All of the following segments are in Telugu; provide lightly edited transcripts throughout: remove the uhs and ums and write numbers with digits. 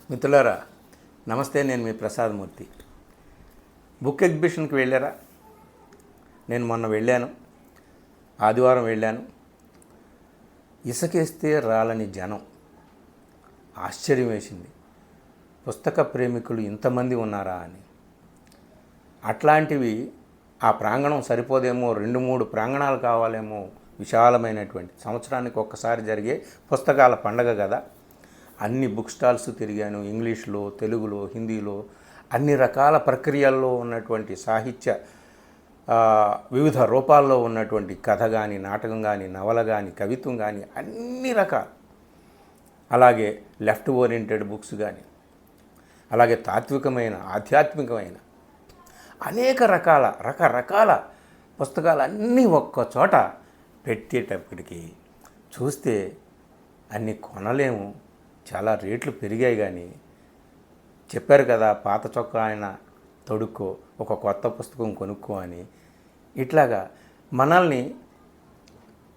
మిత్రులారా నమస్తే. నేను మీ ప్రసాద్ మూర్తి. బుక్ ఎగ్జిబిషన్కి వెళ్ళారా? నేను మొన్న వెళ్ళాను, ఆదివారం వెళ్ళాను. ఇసుకేస్తే రాలని జనం. ఆశ్చర్యం వేసింది. పుస్తక ప్రేమికులు ఇంతమంది ఉన్నారా అని. అట్లాంటివి ఆ ప్రాంగణం సరిపోదేమో, 2-3 ప్రాంగణాలు కావాలేమో. విశాలమైనటువంటి సంవత్సరానికి ఒక్కసారి జరిగే పుస్తకాల పండగ కదా. అన్ని బుక్ స్టాల్స్ తిరిగాను. ఇంగ్లీష్లో, తెలుగులో, హిందీలో అన్ని రకాల ప్రక్రియల్లో ఉన్నటువంటి సాహిత్య వివిధ రూపాల్లో ఉన్నటువంటి కథ కానీ, నాటకం కానీ, నవల కానీ, కవిత్వం కానీ అన్ని రకాలు. అలాగే లెఫ్ట్ ఓరియంటెడ్ బుక్స్ కానీ, అలాగే తాత్వికమైన, ఆధ్యాత్మికమైన అనేక రకరకాల పుస్తకాలు అన్నీ ఒక్క చోట పెట్టేటప్పటికి చూస్తే అన్ని కొనలేము. చాలా రేట్లు పెరిగాయి. కానీ చెప్పారు కదా, పాత చొక్కా ఆయన తొడుక్కో, ఒక కొత్త పుస్తకం కొనుక్కో అని. ఇట్లాగా మనల్ని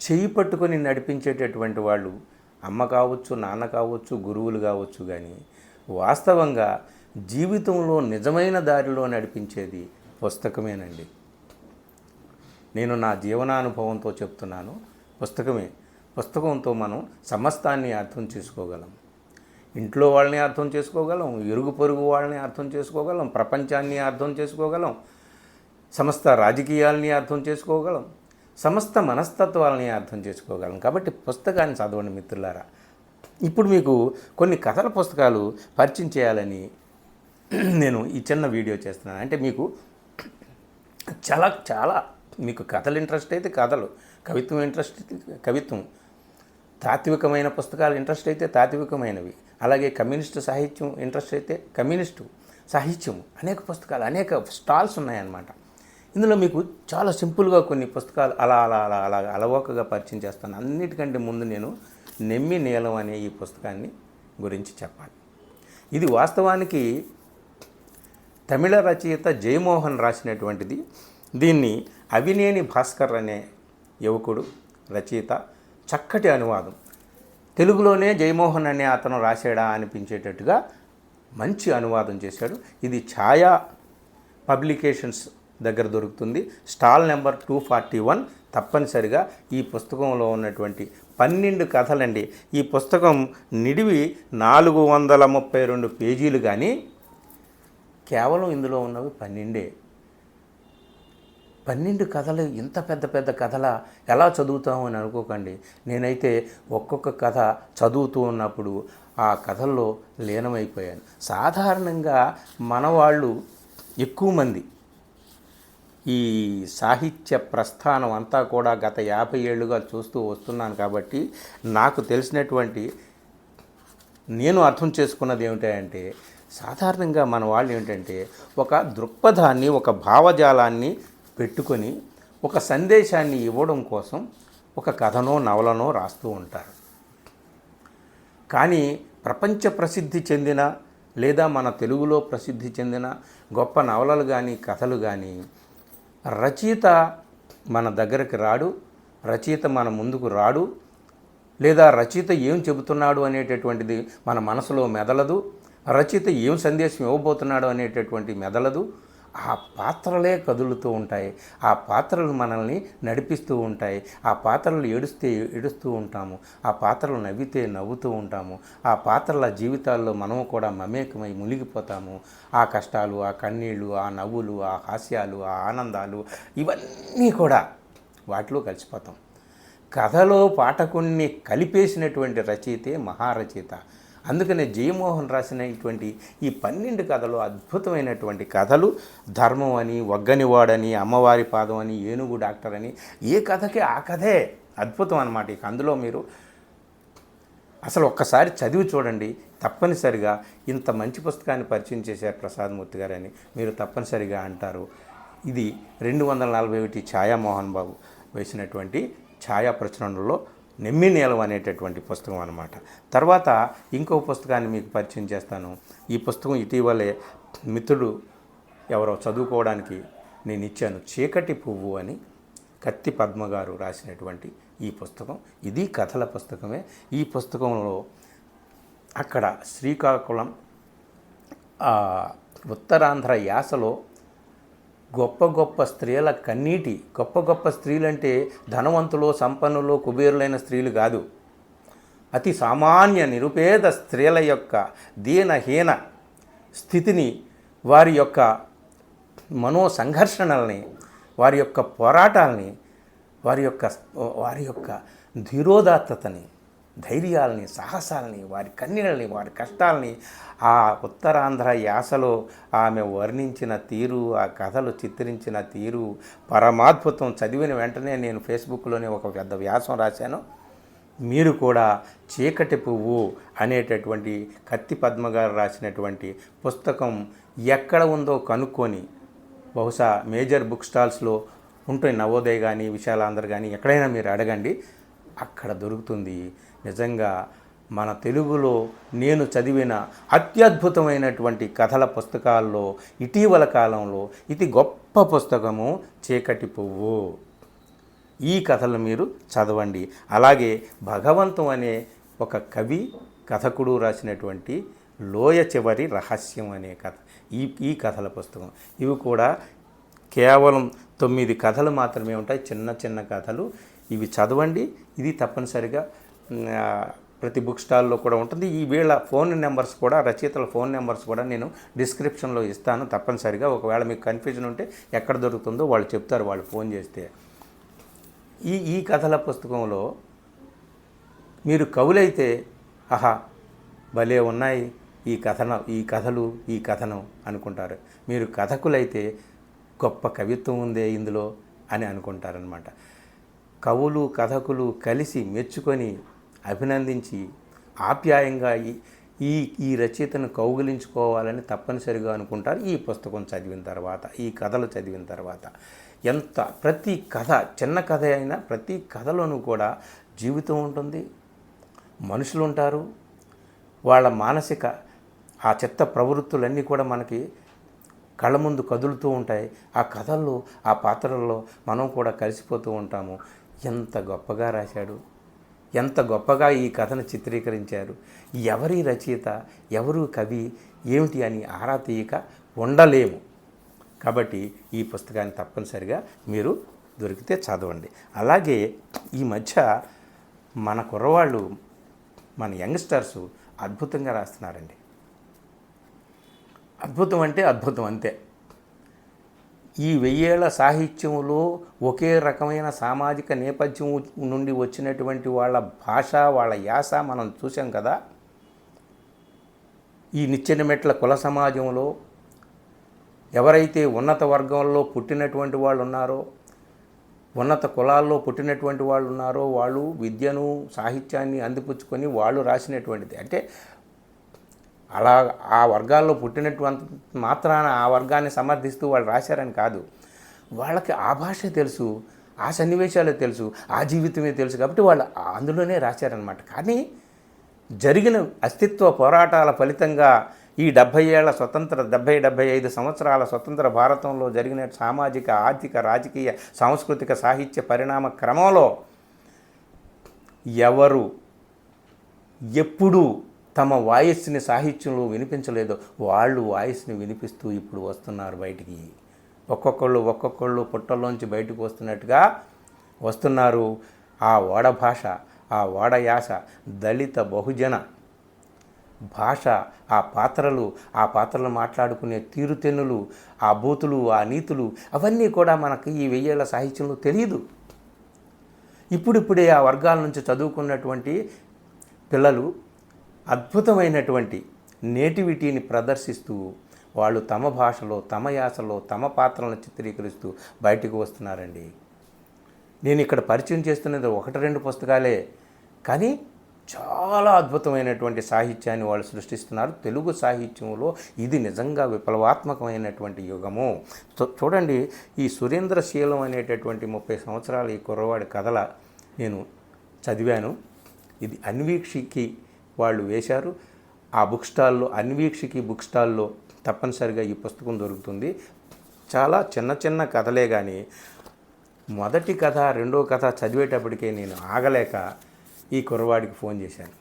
చెయ్యి పట్టుకొని నడిపించేటటువంటి వాళ్ళు అమ్మ కావచ్చు, నాన్న కావచ్చు, గురువులు కావచ్చు. కానీ వాస్తవంగా జీవితంలో నిజమైన దారిలో నడిపించేది పుస్తకమేనండి. నేను నా జీవనానుభవంతో చెప్తున్నాను. పుస్తకంతో మనం సమస్తాన్ని అర్థం చేసుకోగలం. ఇంట్లో వాళ్ళని అర్థం చేసుకోగలం, ఇరుగు పొరుగు వాళ్ళని అర్థం చేసుకోగలం, ప్రపంచాన్ని అర్థం చేసుకోగలం, సమస్త రాజకీయాలని అర్థం చేసుకోగలం, సమస్త మనస్తత్వాలని అర్థం చేసుకోగలం. కాబట్టి పుస్తకాన్ని చదవండి మిత్రులారా. ఇప్పుడు మీకు కొన్ని కథల పుస్తకాలు పరిచయం చేయాలని నేను ఈ చిన్న వీడియో చేస్తున్నాను. అంటే మీకు చాలా మీకు కథలు ఇంట్రెస్ట్ అయితే కథలు, కవిత్వం ఇంట్రెస్ట్ అయితే కవిత్వం, తాత్వికమైన పుస్తకాలు ఇంట్రెస్ట్ అయితే తాత్వికమైనవి, అలాగే కమ్యూనిస్టు సాహిత్యం ఇంట్రెస్ట్ అయితే కమ్యూనిస్టు సాహిత్యం, అనేక పుస్తకాలు, అనేక స్టాల్స్ ఉన్నాయన్నమాట. ఇందులో మీకు చాలా సింపుల్గా కొన్ని పుస్తకాలు అలా అలవోకగా పరిచయం చేస్తాను. అన్నిటికంటే ముందు నేను నెమ్మి నీలం అనే ఈ పుస్తకాన్ని గురించి చెప్పాలి. ఇది వాస్తవానికి తమిళ రచయిత జయమోహన్ రాసినటువంటిది. దీన్ని అవినేని భాస్కర్ అనే యువకుడు రచయిత చక్కటి అనువాదం, తెలుగులోనే జయమోహన్ అనే అతను రాశాడా అనిపించేటట్టుగా మంచి అనువాదం చేశాడు. ఇది ఛాయా పబ్లికేషన్స్ దగ్గర దొరుకుతుంది. Stall number 241. తప్పనిసరిగా ఈ పుస్తకంలో ఉన్నటువంటి 12 కథలండి. ఈ పుస్తకం నిడివి 432 పేజీలు. కానీ కేవలం ఇందులో ఉన్నవి 12 కథలు. ఇంత పెద్ద కథల ఎలా చదువుతాము అని అనుకోకండి. నేనైతే ఒక్కొక్క కథ చదువుతూ ఉన్నప్పుడు ఆ కథల్లో లీనమైపోయాను. సాధారణంగా మన వాళ్ళు ఎక్కువ మంది ఈ సాహిత్య ప్రస్థానం అంతా కూడా గత 50 ఏళ్ళుగా చూస్తూ వస్తున్నాను. కాబట్టి నాకు తెలిసినటువంటి, నేను అర్థం చేసుకున్నది ఏమిటంటే, సాధారణంగా మన వాళ్ళు ఏంటంటే ఒక దృక్పథాన్ని, ఒక భావజాలాన్ని పెట్టుకొని ఒక సందేశాన్ని ఇవ్వడం కోసం ఒక కథనో నవలనో రాస్తూ ఉంటారు. కానీ ప్రపంచ ప్రసిద్ధి చెందిన లేదా మన తెలుగులో ప్రసిద్ధి చెందిన గొప్ప నవలలు కానీ, కథలు కానీ రచయిత మన దగ్గరికి రాడు, రచయిత మన ముందుకు రాడు, లేదా రచయిత ఏం చెబుతున్నాడు అనేటటువంటిది మన మనసులో మెదలదు, రచయిత ఏం సందేశం ఇవ్వబోతున్నాడు అనేటటువంటి మెదలదు. ఆ పాత్రలే కదులుతూ ఉంటాయి, ఆ పాత్రలు మనల్ని నడిపిస్తూ ఉంటాయి, ఆ పాత్రలు ఏడుస్తూ ఉంటాము, ఆ పాత్రలు నవ్వితే నవ్వుతూ ఉంటాము, ఆ పాత్రల జీవితాల్లో మనము కూడా మమేకమై మునిగిపోతాము. ఆ కష్టాలు, ఆ కన్నీళ్ళు, ఆ నవ్వులు, ఆ హాస్యాలు, ఆ ఆనందాలు ఇవన్నీ కూడా వాటిలో కలిసిపోతాం. కథలో పాఠకుణ్ణి కలిపేసినటువంటి రచయితే మహారచయిత. అందుకనే జయమోహన్ రాసినటువంటి ఈ 12 కథలు అద్భుతమైనటువంటి కథలు. ధర్మం అని, వగ్గనివాడని, అమ్మవారి పాదం అని, ఏనుగు డాక్టర్ అని, ఏ కథకి ఆ కథే అద్భుతం అన్నమాట. ఇక అందులో మీరు అసలు ఒక్కసారి చదివి చూడండి. తప్పనిసరిగా ఇంత మంచి పుస్తకాన్ని పరిచయం చేశారు ప్రసాద్ మూర్తి గారు అని మీరు తప్పనిసరిగా అంటారు. ఇది 241 ఛాయా మోహన్ బాబు వేసినటువంటి ఛాయా ప్రచురణలో నెమ్మి నీలం అనేటటువంటి పుస్తకం అన్నమాట. తర్వాత ఇంకో పుస్తకాన్ని మీకు పరిచయం చేస్తాను. ఈ పుస్తకం ఇటీవలే మిత్రుడు ఎవరో చదువుకోవడానికి నేను ఇచ్చాను. చీకటి పువ్వు అని కత్తి పద్మ గారు రాసినటువంటి ఈ పుస్తకం. ఇది కథల పుస్తకమే. ఈ పుస్తకంలో అక్కడ శ్రీకాకుళం ఆ ఉత్తరాంధ్ర యాసలో గొప్ప గొప్ప స్త్రీల కన్నీటి, గొప్ప గొప్ప స్త్రీలంటే ధనవంతులు, సంపన్నులు, కుబేరులైన స్త్రీలు కాదు. అతి సామాన్య నిరుపేద స్త్రీల యొక్క దీనహీన స్థితిని, వారి యొక్క మనో సంఘర్షణల్ని, వారి యొక్క పోరాటాలని, వారి యొక్క ధీరోదాత్తతని, ధైర్యాలని, సాహసాలని, వారి కన్నీళ్ళని, వారి కష్టాలని ఆ ఉత్తరాంధ్ర యాసలో ఆమె వర్ణించిన తీరు, ఆ కథలు చిత్రించిన తీరు పరమాద్భుతం. చదివిన వెంటనే నేను ఫేస్బుక్లోనే ఒక పెద్ద వ్యాసం రాశాను. మీరు కూడా చీకటి పువ్వు అనేటటువంటి కత్తి పద్మ గారు రాసినటువంటి పుస్తకం ఎక్కడ ఉందో కనుక్కొని, బహుశా మేజర్ బుక్ స్టాల్స్లో ఉంటాయి, నవోదయ్ కానీ, విశాలాంధ్ర కానీ, ఎక్కడైనా మీరు అడగండి, అక్కడ దొరుకుతుంది. నిజంగా మన తెలుగులో నేను చదివిన అత్యద్భుతమైనటువంటి కథల పుస్తకాల్లో ఇటీవల కాలంలో ఇది గొప్ప పుస్తకము, చీకటి పువ్వు. ఈ కథలు మీరు చదవండి. అలాగే భగవంతం అనే ఒక కవి, కథకుడు రాసినటువంటి లోయ చివరి రహస్యం అనే కథ, ఈ కథల పుస్తకం. ఇవి కూడా కేవలం 9 కథలు మాత్రమే ఉంటాయి, చిన్న చిన్న కథలు. ఇవి చదవండి. ఇది తప్పనిసరిగా ప్రతి బుక్ స్టాల్లో కూడా ఉంటుంది. ఈ వీళ్ళ ఫోన్ నెంబర్స్ కూడా, రచయితల ఫోన్ నెంబర్స్ కూడా నేను డిస్క్రిప్షన్లో ఇస్తాను. తప్పనిసరిగా ఒకవేళ మీకు కన్ఫ్యూజన్ ఉంటే ఎక్కడ దొరుకుతుందో వాళ్ళు చెప్తారు, వాళ్ళు ఫోన్ చేస్తే. ఈ కథల పుస్తకంలో మీరు కవులైతే ఆహా భలే ఉన్నాయి ఈ కథనం అనుకుంటారు. మీరు కథకులైతే గొప్ప కవిత్వం ఉందే ఇందులో అని అనుకుంటారనమాట. కవులు, కథకులు కలిసి మెచ్చుకొని, అభినందించి, ఆప్యాయంగా ఈ రచయితను కౌగిలించుకోవాలని తప్పనిసరిగా అనుకుంటారు ఈ పుస్తకం చదివిన తర్వాత, ఈ కథలు చదివిన తర్వాత. ప్రతి కథ, చిన్న కథ అయినా ప్రతి కథలోనూ కూడా జీవితం ఉంటుంది, మనుషులు ఉంటారు, వాళ్ళ మానసిక ఆ చిత్త ప్రవృత్తులన్నీ కూడా మనకి కళ్ళ ముందు కదులుతూ ఉంటాయి. ఆ కథల్లో, ఆ పాత్రల్లో మనం కూడా కలిసిపోతూ ఉంటాము. ఎంత గొప్పగా రాశాడు, ఎంత గొప్పగా ఈ కథను చిత్రీకరించారు, ఎవరి రచయిత, ఎవరు కవి, ఏమిటి అని ఆరా తీయక ఉండలేము. కాబట్టి ఈ పుస్తకాన్ని తప్పనిసరిగా మీరు దొరికితే చదవండి. అలాగే ఈ మధ్య మన కుర్రవాళ్ళు, మన యంగ్స్టర్స్ అద్భుతంగా రాస్తున్నారండి. అద్భుతం అంటే అద్భుతం అంతే. ఈ 1000 ఏళ్ల సాహిత్యంలో ఒకే రకమైన సామాజిక నేపథ్యం నుండి వచ్చినటువంటి వాళ్ళ భాష, వాళ్ళ యాస మనం చూసాం కదా. ఈ నిచ్చెన మెట్ల కుల సమాజంలో ఎవరైతే ఉన్నత వర్గంలో పుట్టినటువంటి వాళ్ళు ఉన్నారో, ఉన్నత కులాల్లో పుట్టినటువంటి వాళ్ళు ఉన్నారో, వాళ్ళు విద్యను, సాహిత్యాన్ని అందిపుచ్చుకొని వాళ్ళు రాసినటువంటిది. అంటే అలా ఆ వర్గాల్లో పుట్టినటువంటి మాత్రాన ఆ వర్గాన్ని సమర్థిస్తూ వాళ్ళు రాశారని కాదు. వాళ్ళకి ఆ భాషే తెలుసు, ఆ సన్నివేశాలే తెలుసు, ఆ జీవితమే తెలుసు, కాబట్టి వాళ్ళు అందులోనే రాశారనమాట. కానీ జరిగిన అస్తిత్వ పోరాటాల ఫలితంగా ఈ 75 సంవత్సరాల స్వతంత్ర భారతంలో జరిగిన సామాజిక, ఆర్థిక, రాజకీయ, సాంస్కృతిక, సాహిత్య పరిణామ క్రమంలో ఎవరు ఎప్పుడూ తమ వాయిస్ని సాహిత్యంలో వినిపించలేదో వాళ్ళు వాయిస్ని వినిపిస్తూ ఇప్పుడు వస్తున్నారు బయటికి. ఒక్కొక్కళ్ళు పుట్టల్లోంచి బయటకు వస్తున్నట్టుగా వస్తున్నారు. ఆ ఓడ భాష, ఆ ఓడ యాస, దళిత బహుజన భాష, ఆ పాత్రలు మాట్లాడుకునే తీరుతెన్నులు, ఆ బూతులు, ఆ నీతులు, అవన్నీ కూడా మనకి ఈ 1000 ఏళ్ల సాహిత్యంలో తెలియదు. ఇప్పుడిప్పుడే ఆ వర్గాల నుంచి చదువుకున్నటువంటి పిల్లలు అద్భుతమైనటువంటి నేటివిటీని ప్రదర్శిస్తూ వాళ్ళు తమ భాషలో, తమ యాసలో, తమ పాత్రలను చిత్రీకరిస్తూ బయటకు వస్తున్నారండి. నేను ఇక్కడ పరిచయం చేస్తున్నది 1-2 పుస్తకాలే, కానీ చాలా అద్భుతమైనటువంటి సాహిత్యాన్ని వాళ్ళు సృష్టిస్తున్నారు. తెలుగు సాహిత్యంలో ఇది నిజంగా విప్లవాత్మకమైనటువంటి యుగము. చూడండి, ఈ సురేంద్రశీలం అనేటటువంటి 30 సంవత్సరాల ఈ కుర్రవాడి కథల నేను చదివాను. ఇది అన్వీక్షికి వాళ్ళు వేశారు. ఆ బుక్ స్టాల్లో, అన్వీక్షికి బుక్ స్టాల్లో తప్పనిసరిగా ఈ పుస్తకం దొరుకుతుంది. చాలా చిన్న కథలే కానీ మొదటి కథ, రెండో కథ చదివేటప్పటికే నేను ఆగలేక ఈ కుర్రవాడికి ఫోన్ చేశాను.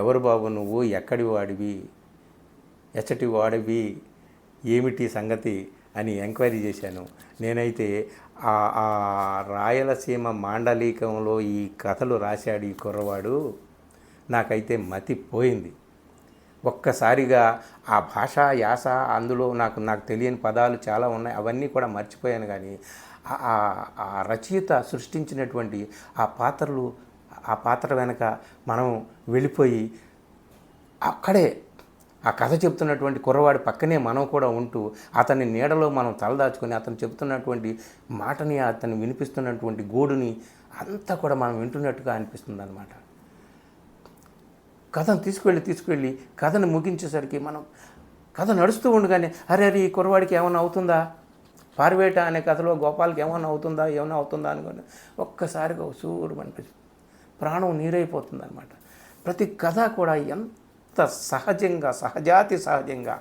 ఎవరు బాబు నువ్వు, ఎక్కడి వాడివి, ఎచ్చటి వాడివి, ఏమిటి సంగతి అని ఎంక్వైరీ చేశాను. నేనైతే ఆ రాయలసీమ మాండలికంలో ఈ కథలు రాశాడు ఈ కుర్రవాడు, నాకైతే మతి పోయింది. ఒక్కసారిగా ఆ భాష యాస అందులో నాకు తెలియని పదాలు చాలా ఉన్నాయి, అవన్నీ కూడా మర్చిపోయాను. కానీ ఆ రచయిత సృష్టించినటువంటి ఆ పాత్రలు, ఆ పాత్ర వెనక మనం వెళ్ళిపోయి అక్కడే ఆ కథ చెప్తున్నటువంటి కుర్రవాడి పక్కనే మనం కూడా ఉంటూ అతని నీడలో మనం తలదాచుకొని అతను చెప్తున్నటువంటి మాటని, అతను వినిపిస్తున్నటువంటి గోడుని అంతా కూడా మనం వింటున్నట్టుగా అనిపిస్తుంది అన్నమాట. కథను తీసుకువెళ్ళి కథను ముగించేసరికి మనం కథ నడుస్తూ ఉండగానే అరే ఈ కుర్రవాడికి ఏమైనా అవుతుందా, పారివేట అనే కథలో గోపాల్కి ఏమైనా అవుతుందా అనుకోండి ఒక్కసారిగా సూరు అనిపిస్తుంది, ప్రాణం నీరైపోతుంది అనమాట. ప్రతి కథ కూడా ఎంత సహజంగా, సహజాతి సహజంగా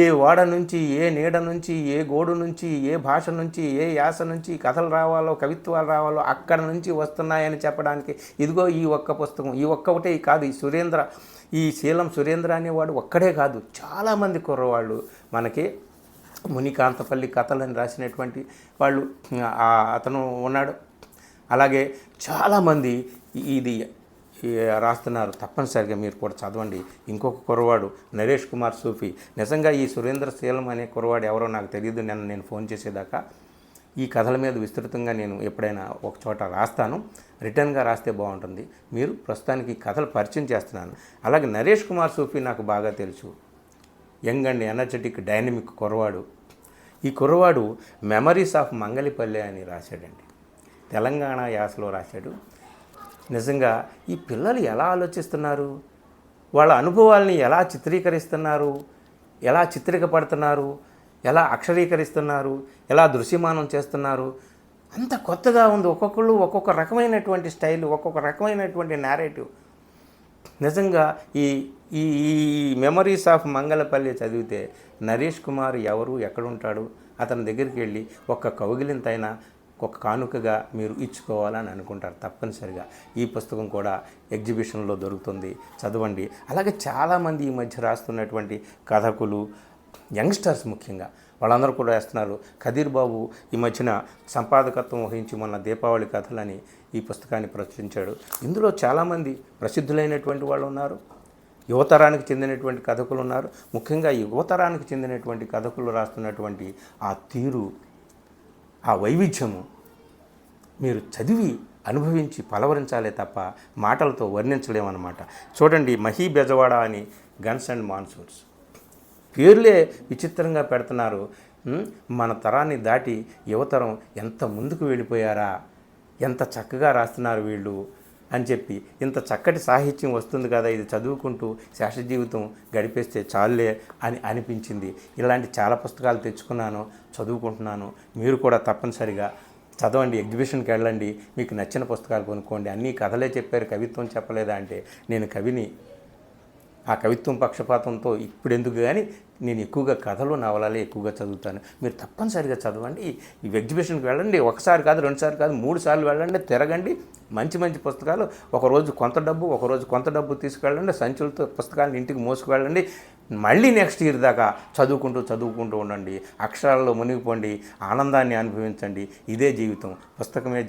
ఏ వాడ నుంచి, ఏ నీడ నుంచి, ఏ గోడు నుంచి, ఏ భాష నుంచి, ఏ యాస నుంచి కథలు రావాలో, కవిత్వాలు రావాలో అక్కడ నుంచి వస్తున్నాయని చెప్పడానికి ఇదిగో ఈ ఒక్క పుస్తకం, ఈ ఒక్కటే కాదు, ఈ శీలం సురేంద్ర అనేవాడు ఒక్కడే కాదు, చాలామంది కుర్రవాళ్ళు మనకి మునికాంతపల్లి కథలని రాసినటువంటి వాళ్ళు అతను ఉన్నాడు. అలాగే చాలామంది ఇది రాస్తున్నారు. తప్పనిసరిగా మీరు కూడా చదవండి. ఇంకొక కుర్రవాడు నరేష్ కుమార్ సూఫీ. నిజంగా ఈ సురేంద్ర శీలం అనే కుర్రవాడు ఎవరో నాకు తెలియదు. నేను ఫోన్ చేసేదాకా ఈ కథల మీద విస్తృతంగా నేను ఎప్పుడైనా ఒక చోట రాస్తాను, రిటర్న్గా రాస్తే బాగుంటుంది. మీరు ప్రస్తుతానికి కథలు పరిచయం చేస్తున్నాను. అలాగే నరేష్ కుమార్ సూఫీ నాకు బాగా తెలుసు. యంగ్ అండ్ ఎనర్జెటిక్ డైనమిక్ కుర్రవాడు. ఈ కుర్రవాడు మెమరీస్ ఆఫ్ మంగళిపల్లె అని రాశాడండి. తెలంగాణ యాసలో రాశాడు. నిజంగా ఈ పిల్లలు ఎలా ఆలోచిస్తున్నారు, వాళ్ళ అనుభవాల్ని ఎలా చిత్రీకరిస్తున్నారు, ఎలా చిత్రీకపడుతున్నారు, ఎలా అక్షరీకరిస్తున్నారు, ఎలా దృశ్యమానం చేస్తున్నారు, అంత కొత్తగా ఉంది. ఒక్కొక్కళ్ళు ఒక్కొక్క రకమైనటువంటి స్టైల్, ఒక్కొక్క రకమైనటువంటి నేరేటివ్. నిజంగా ఈ ఈ మెమరీస్ ఆఫ్ మంగళపల్లి చదివితే నరేష్ కుమార్ ఎవరు, ఎక్కడుంటాడు, అతని దగ్గరికి వెళ్ళి ఒక్క కౌగిలింతైనా ఒక కానుకగా మీరు ఇచ్చుకోవాలని అనుకుంటారు. తప్పనిసరిగా ఈ పుస్తకం కూడా ఎగ్జిబిషన్లో దొరుకుతుంది, చదవండి. అలాగే చాలామంది ఈ మధ్య రాస్తున్నటువంటి కథకులు, యంగ్స్టర్స్ ముఖ్యంగా వాళ్ళందరూ కూడా వేస్తున్నారు. ఖదీర్ బాబు ఈ మధ్యన సంపాదకత్వం వహించి మొన్న దీపావళి కథలని ఈ పుస్తకాన్ని ప్రచురించాడు. ఇందులో చాలామంది ప్రసిద్ధులైనటువంటి వాళ్ళు ఉన్నారు, యువతరానికి చెందినటువంటి కథకులు ఉన్నారు. ముఖ్యంగా యువతరానికి చెందినటువంటి కథకులు రాస్తున్నటువంటి ఆ తీరు, ఆ వైవిధ్యము మీరు చదివి అనుభవించి పలవరించాలే తప్ప మాటలతో వర్ణించలేమన్నమాట. చూడండి, మహీ బెజవాడ అని గన్స్ అండ్ మాన్సూన్స్ పేర్లే విచిత్రంగా పెడుతున్నారు. మన తరాన్ని దాటి యువతరం ఎంత ముందుకు వెళ్ళిపోయారా, ఎంత చక్కగా రాస్తున్నారు వీళ్ళు అని చెప్పి, ఇంత చక్కటి సాహిత్యం వస్తుంది కదా, ఇది చదువుకుంటూ శేష జీవితం గడిపేస్తే చాలులే అని అనిపించింది. ఇలాంటి చాలా పుస్తకాలు తెచ్చుకున్నాను, చదువుకుంటున్నాను. మీరు కూడా తప్పనిసరిగా చదవండి, ఎగ్జిబిషన్కి వెళ్ళండి, మీకు నచ్చిన పుస్తకాలు కొనుక్కోండి. అన్నీ కథలే చెప్పారు, కవిత్వం చెప్పలేదా అంటే నేను కవిని. ఆ కవిత్వం పక్షపాతంతో ఇప్పుడు ఎందుకు, కానీ నేను ఎక్కువగా కథలు, నవలలే ఎక్కువగా చదువుతాను. మీరు తప్పనిసరిగా చదవండి. ఈ ఎగ్జిబిషన్కి వెళ్ళండి, ఒకసారి కాదు, రెండుసార్లు కాదు, 3 సార్లు వెళ్ళండి, తిరగండి. మంచి మంచి పుస్తకాలు, ఒకరోజు కొంత డబ్బు తీసుకువెళ్ళండి, సంచులతో పుస్తకాలను ఇంటికి మోసుకువెళ్ళండి. మళ్ళీ నెక్స్ట్ ఇయర్ దాకా చదువుకుంటూ ఉండండి. అక్షరాల్లో మునిగిపోండి, ఆనందాన్ని అనుభవించండి. ఇదే జీవితం, పుస్తకమే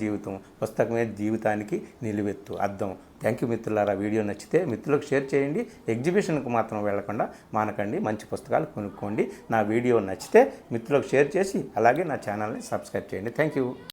జీవితానికి నిలువెత్తు, అద్దం. థ్యాంక్ యూ మిత్రులారా. వీడియో నచ్చితే మిత్రులకు షేర్ చేయండి. ఎగ్జిబిషన్కు మాత్రం వెళ్ళకుండా మానకండి, మంచి పుస్తకాలు కొనుక్కోండి. నా వీడియో నచ్చితే మిత్రులకు షేర్ చేసి అలాగే నా ఛానల్ని సబ్స్క్రైబ్ చేయండి. Thank you.